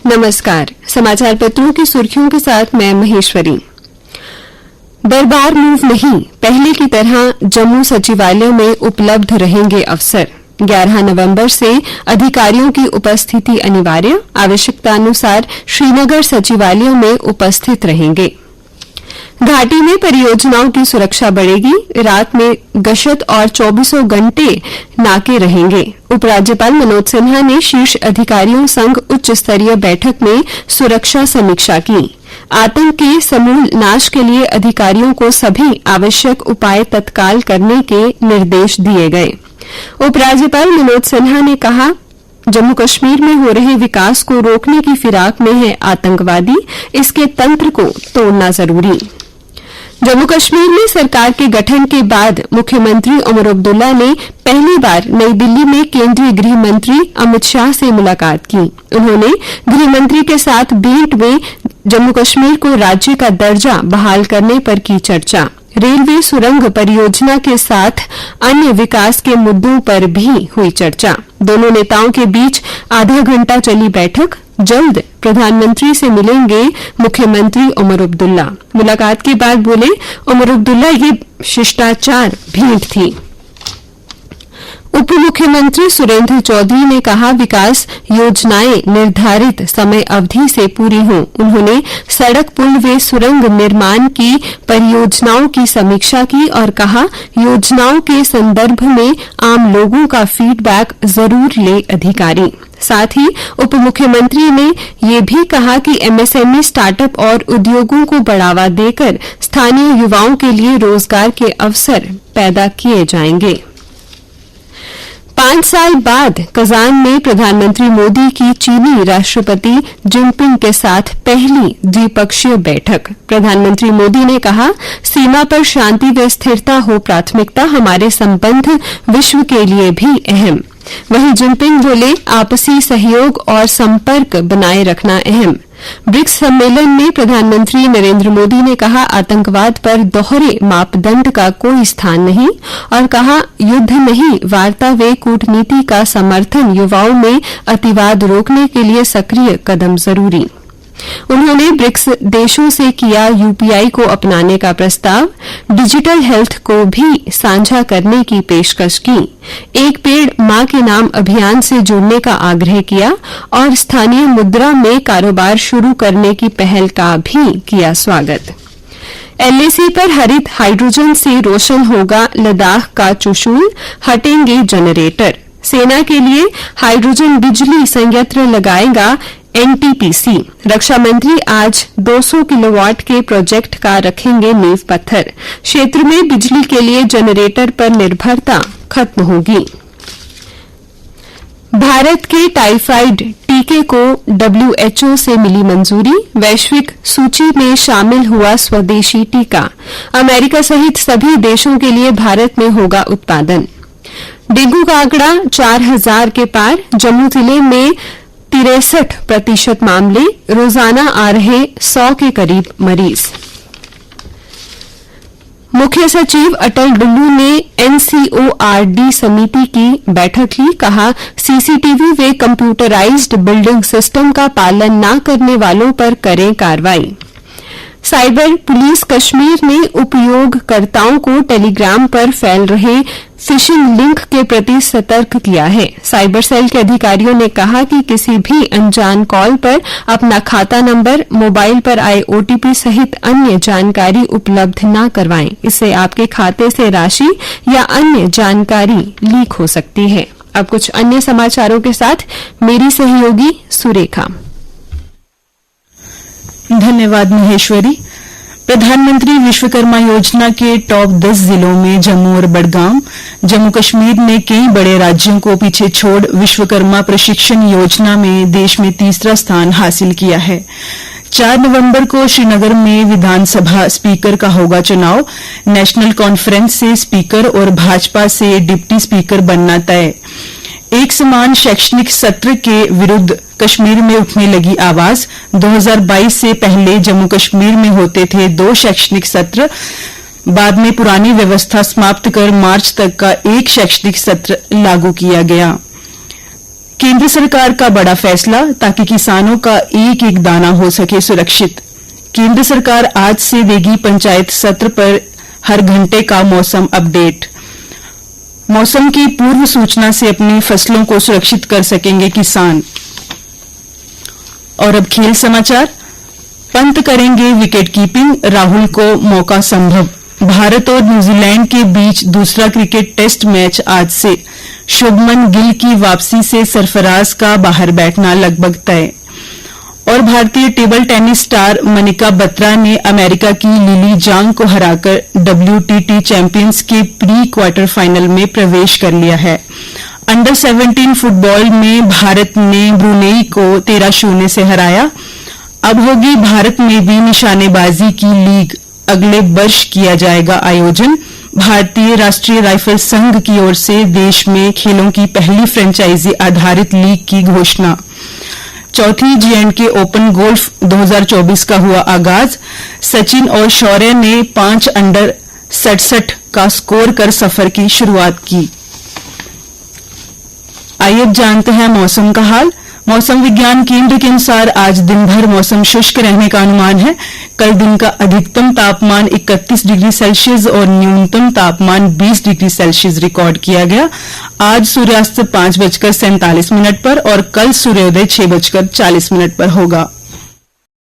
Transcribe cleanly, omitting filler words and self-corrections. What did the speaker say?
नमस्कार। समाचार पत्रों की सुर्खियों के साथ मैं महेश्वरी। दरबार मूव नहीं, पहले की तरह जम्मू सचिवालय में उपलब्ध रहेंगे अफसर। 11 नवंबर से अधिकारियों की उपस्थिति अनिवार्य, आवश्यकतानुसार श्रीनगर सचिवालय में उपस्थित रहेंगे। घाटी में परियोजनाओं की सुरक्षा बढ़ेगी, रात में गश्त और 24 घंटे नाके रहेंगे। उपराज्यपाल मनोज सिन्हा ने शीर्ष अधिकारियों संग उच्च स्तरीय बैठक में सुरक्षा समीक्षा की। आतंक के समूल नाश के लिए अधिकारियों को सभी आवश्यक उपाय तत्काल करने के निर्देश दिए गए। उपराज्यपाल मनोज सिन्हा ने कहा, जम्मू कश्मीर में हो रहे विकास को रोकने की फिराक में है आतंकवादी, इसके तंत्र को तोड़ना जरूरी। जम्मू कश्मीर में सरकार के गठन के बाद मुख्यमंत्री उमर अब्दुल्ला ने पहली बार नई दिल्ली में केंद्रीय गृह मंत्री अमित शाह से मुलाकात की। उन्होंने गृह मंत्री के साथ भेंट में जम्मू कश्मीर को राज्य का दर्जा बहाल करने पर की चर्चा। रेलवे सुरंग परियोजना के साथ अन्य विकास के मुद्दों पर भी हुई चर्चा। दोनों नेताओं के बीच आधा घंटा चली बैठक। जल्द प्रधानमंत्री से मिलेंगे मुख्यमंत्री उमर अब्दुल्ला। मुलाकात के बाद बोले उमर अब्दुल्ला, ये शिष्टाचार भेंट थी। उप मुख्यमंत्री सुरेंद्र चौधरी ने कहा, विकास योजनाएं निर्धारित समय अवधि से पूरी हों। उन्होंने सड़क, पुल व सुरंग निर्माण की परियोजनाओं की समीक्षा की और कहा, योजनाओं के संदर्भ में आम लोगों का फीडबैक जरूर ले अधिकारी। साथ ही उप मुख्यमंत्री ने ये भी कहा कि एमएसएमई, स्टार्टअप और उद्योगों को बढ़ावा देकर स्थानीय युवाओं के लिए रोजगार के अवसर पैदा किए जाएंगे। 5 साल बाद कजान में प्रधानमंत्री मोदी की चीनी राष्ट्रपति जिनपिंग के साथ पहली द्विपक्षीय बैठक। प्रधानमंत्री मोदी ने कहा, सीमा पर शांति व स्थिरता हो प्राथमिकता, हमारे संबंध विश्व के लिए भी अहम। वहीं जिनपिंग बोले, आपसी सहयोग और संपर्क बनाए रखना अहम। ब्रिक्स सम्मेलन में प्रधानमंत्री नरेंद्र मोदी ने कहा, आतंकवाद पर दोहरे मापदंड का कोई स्थान नहीं और कहा, युद्ध नहीं, वार्ता व कूटनीति का समर्थन, युवाओं में अतिवाद रोकने के लिए सक्रिय कदम जरूरी। उन्होंने ब्रिक्स देशों से किया यूपीआई को अपनाने का प्रस्ताव, डिजिटल हेल्थ को भी साझा करने की पेशकश की, एक पेड़ मां के नाम अभियान से जुड़ने का आग्रह किया और स्थानीय मुद्रा में कारोबार शुरू करने की पहल का भी किया स्वागत। एलएसी पर हरित हाइड्रोजन से रोशन होगा लद्दाख का चुशूल, हटेंगे जनरेटर। सेना के लिए हाइड्रोजन बिजली संयंत्र लगाएगा एनटीपीसी। रक्षा मंत्री आज 200 किलोवाट के प्रोजेक्ट का रखेंगे नींव पत्थर। क्षेत्र में बिजली के लिए जनरेटर पर निर्भरता खत्म होगी। भारत के टाइफाइड टीके को WHO से मिली मंजूरी, वैश्विक सूची में शामिल हुआ स्वदेशी टीका। अमेरिका सहित सभी देशों के लिए भारत में होगा उत्पादन। डेंगू का आंकड़ा 4000 के पार, जम्मू जिले में 63% मामले, रोजाना आ रहे 100 के करीब मरीज। मुख्य सचिव अटल डुल्लू ने एनसीओआरडी समिति की बैठक ली। कहा, सीसीटीवी व कंप्यूटराइज्ड बिल्डिंग सिस्टम का पालन न करने वालों पर करें कार्रवाई। साइबर पुलिस कश्मीर ने उपयोगकर्ताओं को टेलीग्राम पर फैल रहे फिशिंग लिंक के प्रति सतर्क किया है। साइबर सेल के अधिकारियों ने कहा कि किसी भी अनजान कॉल पर अपना खाता नंबर, मोबाइल पर आए ओटीपी सहित अन्य जानकारी उपलब्ध न करवाएं। इससे आपके खाते से राशि या अन्य जानकारी लीक हो सकती है। अब कुछ अन्य समाचारों के साथ मेरी सहयोगी सुरेखा। धन्यवाद महेश्वरी। प्रधानमंत्री विश्वकर्मा योजना के टॉप 10 जिलों में जम्मू और बड़गाम। जम्मू कश्मीर ने कई बड़े राज्यों को पीछे छोड़ विश्वकर्मा प्रशिक्षण योजना में देश में तीसरा स्थान हासिल किया है। 4 नवंबर को श्रीनगर में विधानसभा स्पीकर का होगा चुनाव। नेशनल कॉन्फ्रेंस से स्पीकर और भाजपा से डिप्टी स्पीकर बनना तय। एक समान शैक्षणिक सत्र के विरुद्ध कश्मीर में उठने लगी आवाज। 2022 से पहले जम्मू कश्मीर में होते थे 2 शैक्षणिक सत्र। बाद में पुरानी व्यवस्था समाप्त कर मार्च तक का एक शैक्षणिक सत्र लागू किया गया। केंद्र सरकार का बड़ा फैसला, ताकि किसानों का एक एक दाना हो सके सुरक्षित। केंद्र सरकार आज से देगी पंचायत सत्र पर हर घंटे का मौसम अपडेट। मौसम की पूर्व सूचना से अपनी फसलों को सुरक्षित कर सकेंगे किसान। और अब खेल समाचार। पंत करेंगे विकेट कीपिंग, राहुल को मौका संभव। भारत और न्यूजीलैंड के बीच दूसरा क्रिकेट टेस्ट मैच आज से। शुभमन गिल की वापसी से सरफराज का बाहर बैठना लगभग तय। और भारतीय table tennis star Manika Batra ने अमेरिका की लिली जांग को हराकर WTT चैंपियंस के प्री क्वार्टर फाइनल में प्रवेश कर लिया है। अंडर 17 फुटबॉल में भारत ने ब्रुनेई को 13-0 से हराया। अब होगी भारत में भी निशानेबाजी की लीग, अगले वर्ष किया जाएगा आयोजन। भारतीय राष्ट्रीय राइफल संघ की ओर से देश में खेलों की पहली फ्रेंचाइजी आधारित लीग की घोषणा। चौथी J&K ओपन गोल्फ 2024 का हुआ आगाज। सचिन और शौर्य ने 5 अंडर 67 का स्कोर कर सफर की शुरुआत की। आइए अब जानते हैं मौसम का हाल। मौसम विज्ञान केंद्र के अनुसार आज दिन भर मौसम शुष्क रहने का अनुमान है। कल दिन का अधिकतम तापमान 31 डिग्री सेल्सियस और न्यूनतम तापमान 20 डिग्री सेल्सियस रिकॉर्ड किया गया। आज सूर्यास्त 5:47 पर और कल सूर्योदय 6:40 पर होगा।